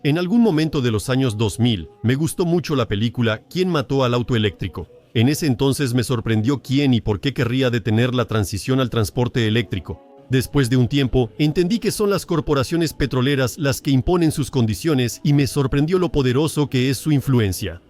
En algún momento de los años 2000, me gustó mucho la película ¿Quién mató al auto eléctrico? En ese entonces me sorprendió quién y por qué querría detener la transición al transporte eléctrico. Después de un tiempo, entendí que son las corporaciones petroleras las que imponen sus condiciones y me sorprendió lo poderoso que es su influencia.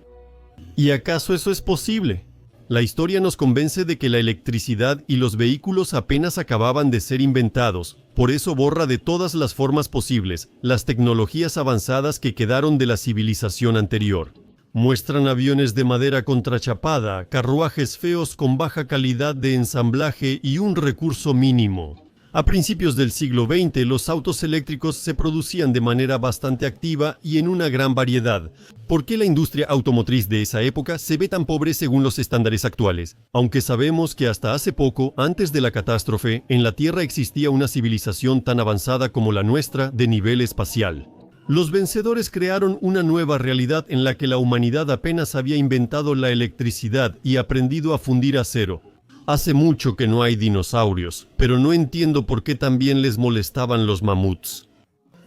¿Y acaso eso es posible? La historia nos convence de que la electricidad y los vehículos apenas acababan de ser inventados, por eso borra de todas las formas posibles las tecnologías avanzadas que quedaron de la civilización anterior. Muestran aviones de madera contrachapada, carruajes feos con baja calidad de ensamblaje y un recurso mínimo. A principios del siglo XX, los autos eléctricos se producían de manera bastante activa y en una gran variedad. ¿Por qué la industria automotriz de esa época se ve tan pobre según los estándares actuales? Aunque sabemos que hasta hace poco, antes de la catástrofe, en la Tierra existía una civilización tan avanzada como la nuestra de nivel espacial. Los vencedores crearon una nueva realidad en la que la humanidad apenas había inventado la electricidad y aprendido a fundir acero. Hace mucho que no hay dinosaurios, pero no entiendo por qué también les molestaban los mamuts.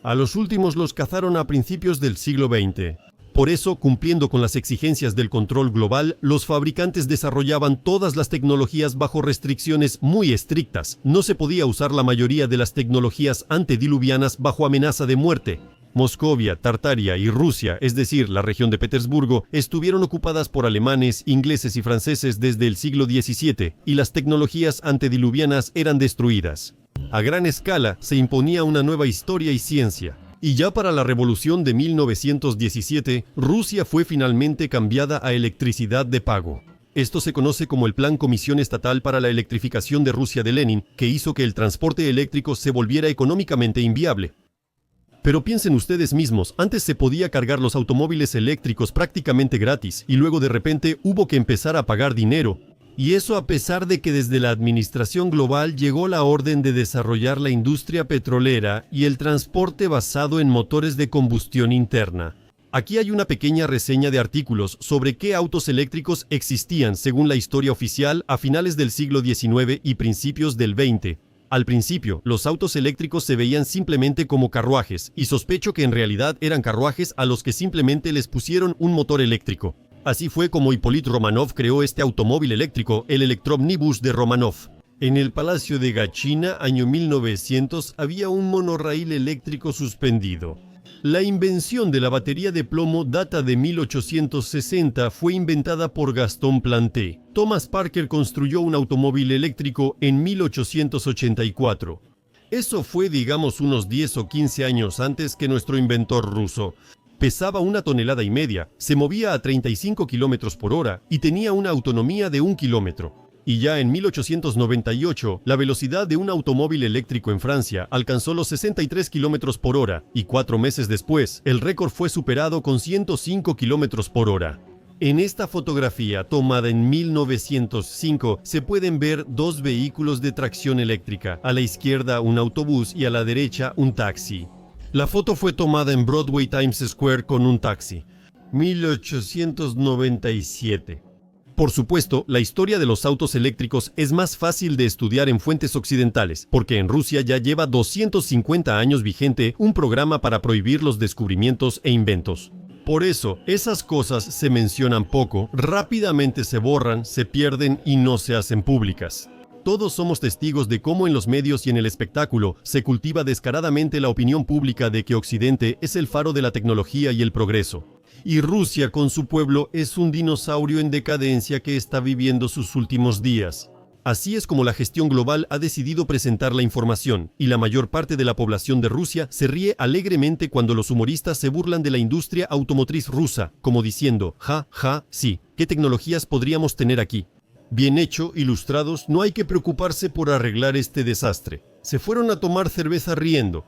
A los últimos los cazaron a principios del siglo XX. Por eso, cumpliendo con las exigencias del control global, los fabricantes desarrollaban todas las tecnologías bajo restricciones muy estrictas. No se podía usar la mayoría de las tecnologías antediluvianas bajo amenaza de muerte. Moscovia, Tartaria y Rusia, es decir, la región de Petersburgo, estuvieron ocupadas por alemanes, ingleses y franceses desde el siglo XVII, y las tecnologías antediluvianas eran destruidas. A gran escala se imponía una nueva historia y ciencia. Y ya para la revolución de 1917, Rusia fue finalmente cambiada a electricidad de pago. Esto se conoce como el Plan Comisión Estatal para la Electrificación de Rusia de Lenin, que hizo que el transporte eléctrico se volviera económicamente inviable. Pero piensen ustedes mismos, antes se podía cargar los automóviles eléctricos prácticamente gratis y luego de repente hubo que empezar a pagar dinero. Y eso a pesar de que desde la administración global llegó la orden de desarrollar la industria petrolera y el transporte basado en motores de combustión interna. Aquí hay una pequeña reseña de artículos sobre qué autos eléctricos existían según la historia oficial a finales del siglo XIX y principios del XX. Al principio, los autos eléctricos se veían simplemente como carruajes, y sospecho que en realidad eran carruajes a los que simplemente les pusieron un motor eléctrico. Así fue como Hippolyte Romanov creó este automóvil eléctrico, el Electromnibus de Romanov. En el Palacio de Gatchina, año 1900, había un monorraíl eléctrico suspendido. La invención de la batería de plomo data de 1860, fue inventada por Gaston Planté. Thomas Parker construyó un automóvil eléctrico en 1884. Eso fue, digamos, unos 10 o 15 años antes que nuestro inventor ruso. Pesaba 1,5 toneladas, se movía a 35 km por hora y tenía una autonomía de 1 kilómetro. Y ya en 1898, la velocidad de un automóvil eléctrico en Francia alcanzó los 63 km por hora, y 4 meses después, el récord fue superado con 105 km por hora. En esta fotografía, tomada en 1905, se pueden ver 2 vehículos de tracción eléctrica, a la izquierda un autobús y a la derecha un taxi. La foto fue tomada en Broadway Times Square con un taxi. 1897. Por supuesto, la historia de los autos eléctricos es más fácil de estudiar en fuentes occidentales, porque en Rusia ya lleva 250 años vigente un programa para prohibir los descubrimientos e inventos. Por eso, esas cosas se mencionan poco, rápidamente se borran, se pierden y no se hacen públicas. Todos somos testigos de cómo en los medios y en el espectáculo se cultiva descaradamente la opinión pública de que Occidente es el faro de la tecnología y el progreso. Y Rusia con su pueblo es un dinosaurio en decadencia que está viviendo sus últimos días. Así es como la gestión global ha decidido presentar la información, y la mayor parte de la población de Rusia se ríe alegremente cuando los humoristas se burlan de la industria automotriz rusa, como diciendo, ja, ja, sí, ¿qué tecnologías podríamos tener aquí? Bien hecho, ilustrados, no hay que preocuparse por arreglar este desastre. Se fueron a tomar cerveza riendo.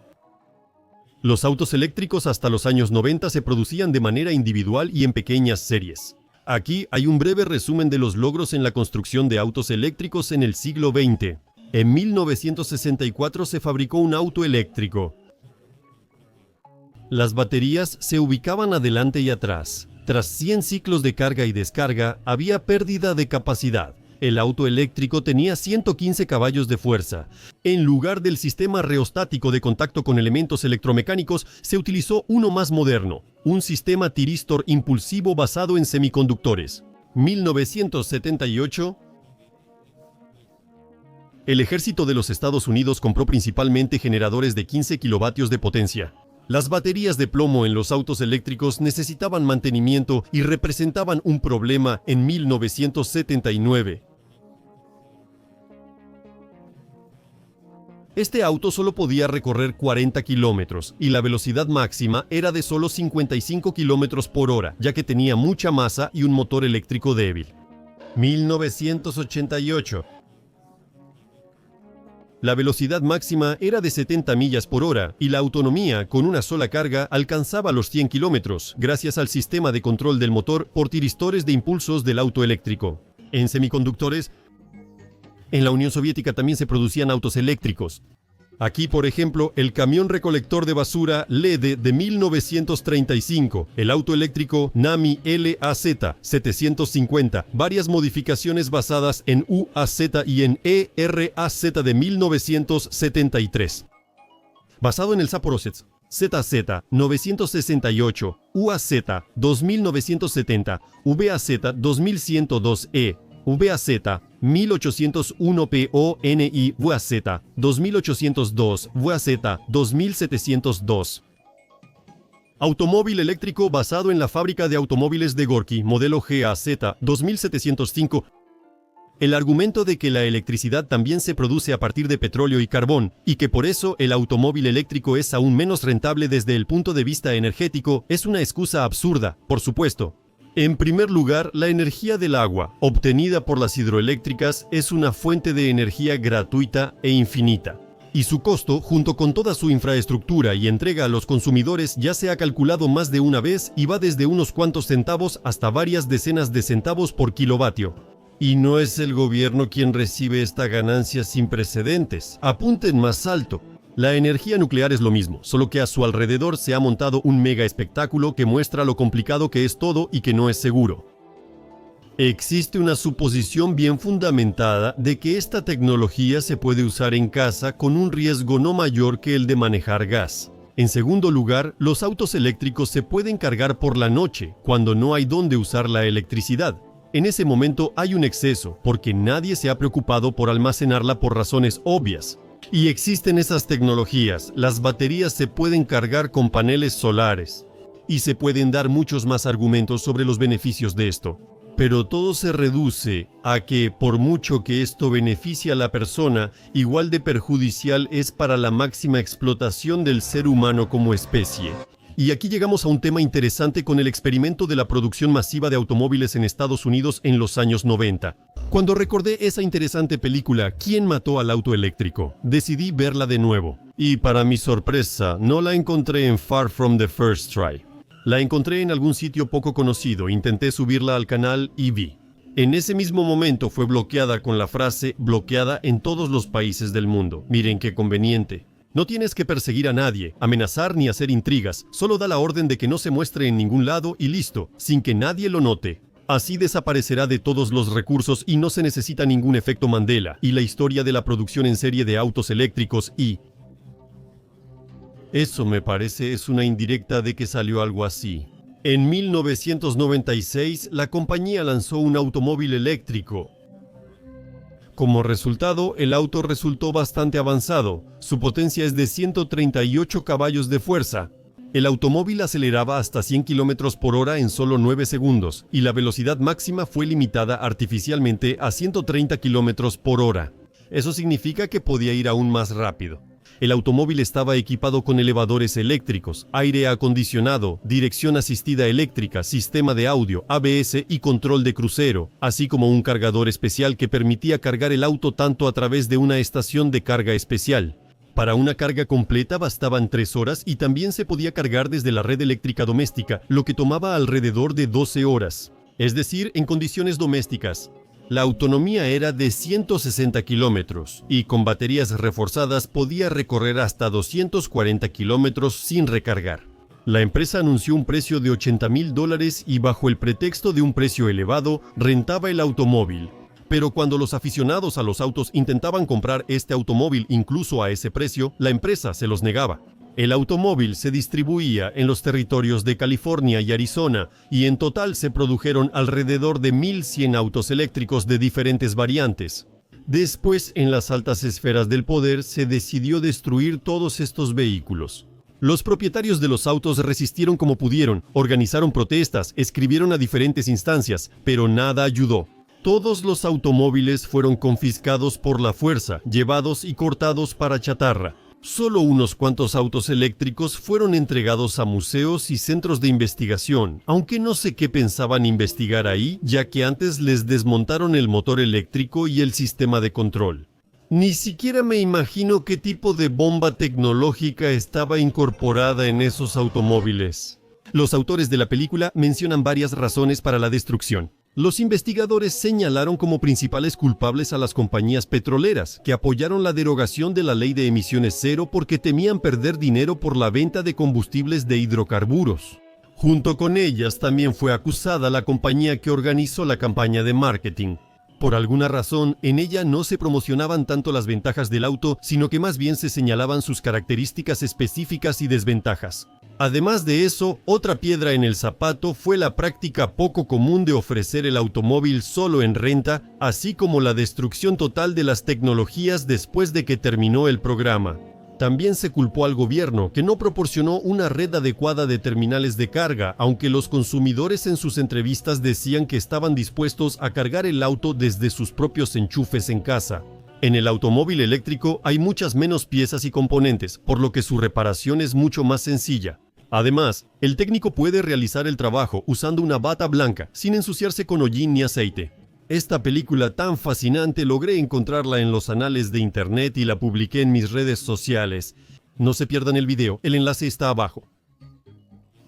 Los autos eléctricos hasta los años 90 se producían de manera individual y en pequeñas series. Aquí hay un breve resumen de los logros en la construcción de autos eléctricos en el siglo XX. En 1964 se fabricó un auto eléctrico. Las baterías se ubicaban adelante y atrás. Tras 100 ciclos de carga y descarga, había pérdida de capacidad. El auto eléctrico tenía 115 caballos de fuerza. En lugar del sistema reostático de contacto con elementos electromecánicos, se utilizó uno más moderno, un sistema tiristor impulsivo basado en semiconductores. 1978. El ejército de los Estados Unidos compró principalmente generadores de 15 kilovatios de potencia. Las baterías de plomo en los autos eléctricos necesitaban mantenimiento y representaban un problema en 1979. Este auto solo podía recorrer 40 kilómetros y la velocidad máxima era de solo 55 kilómetros por hora, ya que tenía mucha masa y un motor eléctrico débil. 1988. La velocidad máxima era de 70 millas por hora y la autonomía con una sola carga alcanzaba los 100 kilómetros, gracias al sistema de control del motor por tiristores de impulsos del auto eléctrico. En semiconductores, en la Unión Soviética también se producían autos eléctricos. Aquí, por ejemplo, el camión recolector de basura LED de 1935, el auto eléctrico Nami LAZ 750, varias modificaciones basadas en UAZ y en ERAZ de 1973. Basado en el Zaporozhets ZZ 968, UAZ 2970, VAZ 2102E, VAZ 1801 PONI VAZ 2802 VAZ 2702. Automóvil eléctrico basado en la fábrica de automóviles de Gorky, modelo GAZ 2705. El argumento de que la electricidad también se produce a partir de petróleo y carbón, y que por eso el automóvil eléctrico es aún menos rentable desde el punto de vista energético, es una excusa absurda, por supuesto. En primer lugar, la energía del agua, obtenida por las hidroeléctricas, es una fuente de energía gratuita e infinita. Y su costo, junto con toda su infraestructura y entrega a los consumidores, ya se ha calculado más de una vez y va desde unos cuantos centavos hasta varias decenas de centavos por kilovatio. Y no es el gobierno quien recibe esta ganancia sin precedentes. Apunten más alto. La energía nuclear es lo mismo, solo que a su alrededor se ha montado un mega espectáculo que muestra lo complicado que es todo y que no es seguro. Existe una suposición bien fundamentada de que esta tecnología se puede usar en casa con un riesgo no mayor que el de manejar gas. En segundo lugar, los autos eléctricos se pueden cargar por la noche, cuando no hay dónde usar la electricidad. En ese momento hay un exceso, porque nadie se ha preocupado por almacenarla por razones obvias. Y existen esas tecnologías, las baterías se pueden cargar con paneles solares. Y se pueden dar muchos más argumentos sobre los beneficios de esto. Pero todo se reduce a que, por mucho que esto beneficie a la persona, igual de perjudicial es para la máxima explotación del ser humano como especie. Y aquí llegamos a un tema interesante con el experimento de la producción masiva de automóviles en Estados Unidos en los años 90. Cuando recordé esa interesante película, ¿Quién mató al auto eléctrico?, decidí verla de nuevo. Y para mi sorpresa, no la encontré en Far From the First Try. La encontré en algún sitio poco conocido, intenté subirla al canal y vi. En ese mismo momento fue bloqueada con la frase "bloqueada en todos los países del mundo". Miren qué conveniente. No tienes que perseguir a nadie, amenazar ni hacer intrigas, solo da la orden de que no se muestre en ningún lado y listo, sin que nadie lo note. Así desaparecerá de todos los recursos y no se necesita ningún efecto Mandela, y la historia de la producción en serie de autos eléctricos y... Eso me parece es una indirecta de que salió algo así. En 1996, la compañía lanzó un automóvil eléctrico. Como resultado, el auto resultó bastante avanzado. Su potencia es de 138 caballos de fuerza. El automóvil aceleraba hasta 100 km por hora en solo 9 segundos, y la velocidad máxima fue limitada artificialmente a 130 km por hora. Eso significa que podía ir aún más rápido. El automóvil estaba equipado con elevadores eléctricos, aire acondicionado, dirección asistida eléctrica, sistema de audio, ABS y control de crucero, así como un cargador especial que permitía cargar el auto tanto a través de una estación de carga especial. Para una carga completa bastaban 3 horas y también se podía cargar desde la red eléctrica doméstica, lo que tomaba alrededor de 12 horas. Es decir, en condiciones domésticas. La autonomía era de 160 kilómetros y con baterías reforzadas podía recorrer hasta 240 kilómetros sin recargar. La empresa anunció un precio de $80,000 y bajo el pretexto de un precio elevado, rentaba el automóvil. Pero cuando los aficionados a los autos intentaban comprar este automóvil incluso a ese precio, la empresa se los negaba. El automóvil se distribuía en los territorios de California y Arizona, y en total se produjeron alrededor de 1.100 autos eléctricos de diferentes variantes. Después, en las altas esferas del poder, se decidió destruir todos estos vehículos. Los propietarios de los autos resistieron como pudieron, organizaron protestas, escribieron a diferentes instancias, pero nada ayudó. Todos los automóviles fueron confiscados por la fuerza, llevados y cortados para chatarra. Solo unos cuantos autos eléctricos fueron entregados a museos y centros de investigación, aunque no sé qué pensaban investigar ahí, ya que antes les desmontaron el motor eléctrico y el sistema de control. Ni siquiera me imagino qué tipo de bomba tecnológica estaba incorporada en esos automóviles. Los autores de la película mencionan varias razones para la destrucción. Los investigadores señalaron como principales culpables a las compañías petroleras, que apoyaron la derogación de la ley de emisiones cero porque temían perder dinero por la venta de combustibles de hidrocarburos. Junto con ellas también fue acusada la compañía que organizó la campaña de marketing. Por alguna razón, en ella no se promocionaban tanto las ventajas del auto, sino que más bien se señalaban sus características específicas y desventajas. Además de eso, otra piedra en el zapato fue la práctica poco común de ofrecer el automóvil solo en renta, así como la destrucción total de las tecnologías después de que terminó el programa. También se culpó al gobierno, que no proporcionó una red adecuada de terminales de carga, aunque los consumidores en sus entrevistas decían que estaban dispuestos a cargar el auto desde sus propios enchufes en casa. En el automóvil eléctrico hay muchas menos piezas y componentes, por lo que su reparación es mucho más sencilla. Además, el técnico puede realizar el trabajo usando una bata blanca, sin ensuciarse con hollín ni aceite. Esta película tan fascinante logré encontrarla en los anales de internet y la publiqué en mis redes sociales. No se pierdan el video, el enlace está abajo.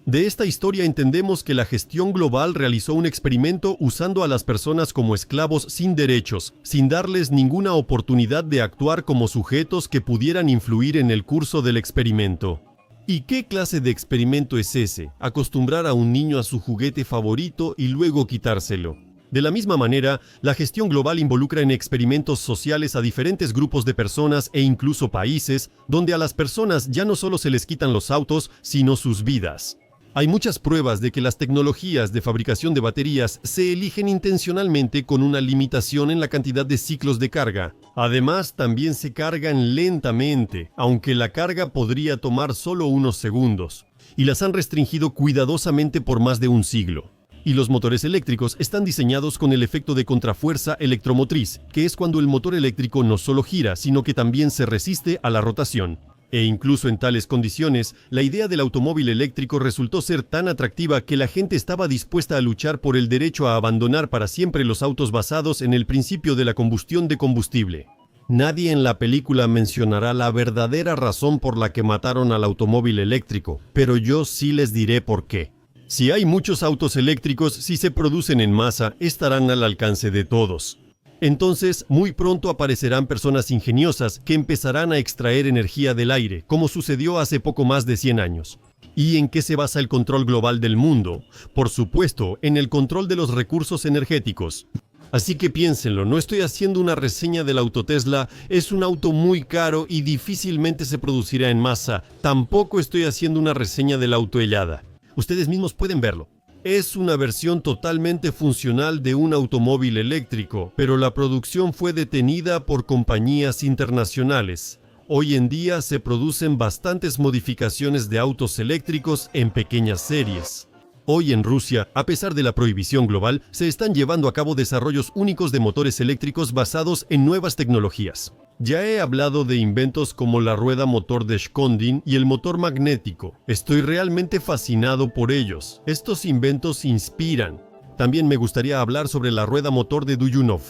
De esta historia entendemos que la gestión global realizó un experimento usando a las personas como esclavos sin derechos, sin darles ninguna oportunidad de actuar como sujetos que pudieran influir en el curso del experimento. ¿Y qué clase de experimento es ese? Acostumbrar a un niño a su juguete favorito y luego quitárselo. De la misma manera, la gestión global involucra en experimentos sociales a diferentes grupos de personas e incluso países, donde a las personas ya no solo se les quitan los autos, sino sus vidas. Hay muchas pruebas de que las tecnologías de fabricación de baterías se eligen intencionalmente con una limitación en la cantidad de ciclos de carga. Además, también se cargan lentamente, aunque la carga podría tomar solo unos segundos, y las han restringido cuidadosamente por más de un siglo. Y los motores eléctricos están diseñados con el efecto de contrafuerza electromotriz, que es cuando el motor eléctrico no solo gira, sino que también se resiste a la rotación. E incluso en tales condiciones, la idea del automóvil eléctrico resultó ser tan atractiva que la gente estaba dispuesta a luchar por el derecho a abandonar para siempre los autos basados en el principio de la combustión de combustible. Nadie en la película mencionará la verdadera razón por la que mataron al automóvil eléctrico, pero yo sí les diré por qué. Si hay muchos autos eléctricos, si se producen en masa, estarán al alcance de todos. Entonces, muy pronto aparecerán personas ingeniosas que empezarán a extraer energía del aire, como sucedió hace poco más de 100 años. ¿Y en qué se basa el control global del mundo? Por supuesto, en el control de los recursos energéticos. Así que piénsenlo, no estoy haciendo una reseña del auto Tesla, es un auto muy caro y difícilmente se producirá en masa. Tampoco estoy haciendo una reseña del auto Hellada. Ustedes mismos pueden verlo. Es una versión totalmente funcional de un automóvil eléctrico, pero la producción fue detenida por compañías internacionales. Hoy en día se producen bastantes modificaciones de autos eléctricos en pequeñas series. Hoy en Rusia, a pesar de la prohibición global, se están llevando a cabo desarrollos únicos de motores eléctricos basados en nuevas tecnologías. Ya he hablado de inventos como la rueda motor de Shkodin y el motor magnético. Estoy realmente fascinado por ellos. Estos inventos inspiran. También me gustaría hablar sobre la rueda motor de Duyunov.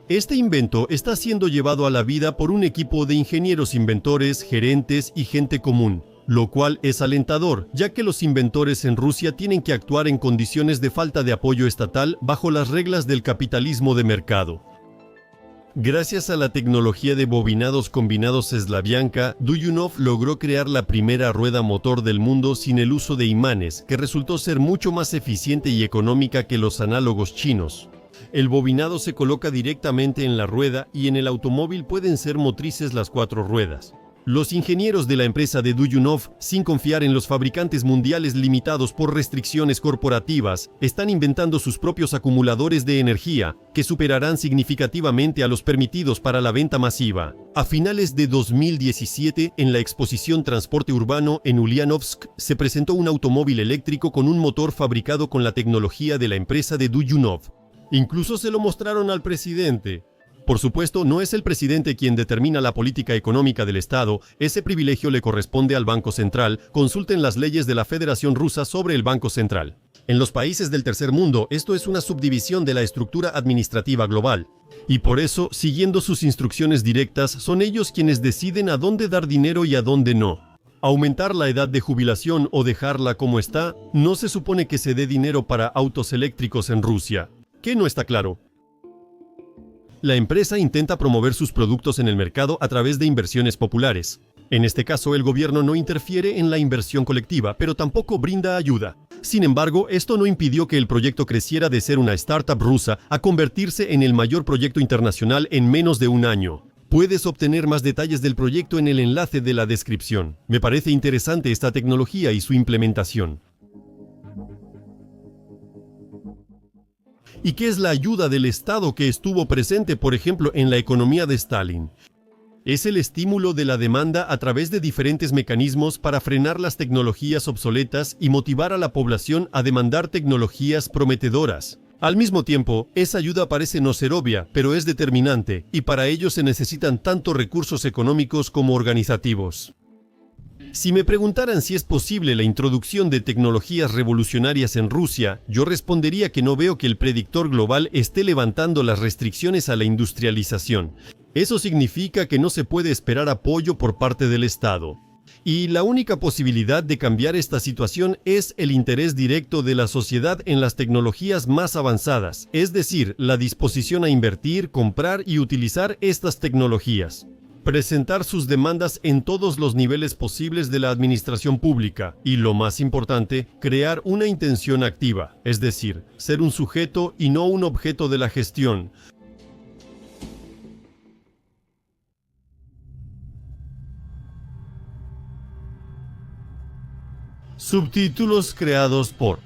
Este invento está siendo llevado a la vida por un equipo de ingenieros inventores, gerentes y gente común, lo cual es alentador, ya que los inventores en Rusia tienen que actuar en condiciones de falta de apoyo estatal bajo las reglas del capitalismo de mercado. Gracias a la tecnología de bobinados combinados Slavyanka, Duyunov logró crear la primera rueda motor del mundo sin el uso de imanes, que resultó ser mucho más eficiente y económica que los análogos chinos. El bobinado se coloca directamente en la rueda y en el automóvil pueden ser motrices las 4 ruedas. Los ingenieros de la empresa de Duyunov, sin confiar en los fabricantes mundiales limitados por restricciones corporativas, están inventando sus propios acumuladores de energía, que superarán significativamente a los permitidos para la venta masiva. A finales de 2017, en la exposición Transporte Urbano en Ulyanovsk, se presentó un automóvil eléctrico con un motor fabricado con la tecnología de la empresa de Duyunov. Incluso se lo mostraron al presidente. Por supuesto, no es el presidente quien determina la política económica del Estado, ese privilegio le corresponde al Banco Central. Consulten las leyes de la Federación Rusa sobre el Banco Central. En los países del tercer mundo, esto es una subdivisión de la estructura administrativa global. Y por eso, siguiendo sus instrucciones directas, son ellos quienes deciden a dónde dar dinero y a dónde no. Aumentar la edad de jubilación o dejarla como está, no se supone que se dé dinero para autos eléctricos en Rusia. ¿Qué no está claro? La empresa intenta promover sus productos en el mercado a través de inversiones populares. En este caso, el gobierno no interfiere en la inversión colectiva, pero tampoco brinda ayuda. Sin embargo, esto no impidió que el proyecto creciera de ser una startup rusa a convertirse en el mayor proyecto internacional en menos de un año. Puedes obtener más detalles del proyecto en el enlace de la descripción. Me parece interesante esta tecnología y su implementación. ¿Y qué es la ayuda del Estado que estuvo presente, por ejemplo, en la economía de Stalin? Es el estímulo de la demanda a través de diferentes mecanismos para frenar las tecnologías obsoletas y motivar a la población a demandar tecnologías prometedoras. Al mismo tiempo, esa ayuda parece no ser obvia, pero es determinante, y para ello se necesitan tanto recursos económicos como organizativos. Si me preguntaran si es posible la introducción de tecnologías revolucionarias en Rusia, yo respondería que no veo que el predictor global esté levantando las restricciones a la industrialización. Eso significa que no se puede esperar apoyo por parte del Estado. Y la única posibilidad de cambiar esta situación es el interés directo de la sociedad en las tecnologías más avanzadas, es decir, la disposición a invertir, comprar y utilizar estas tecnologías. Presentar sus demandas en todos los niveles posibles de la administración pública y, lo más importante, crear una intención activa, es decir, ser un sujeto y no un objeto de la gestión. Subtítulos creados por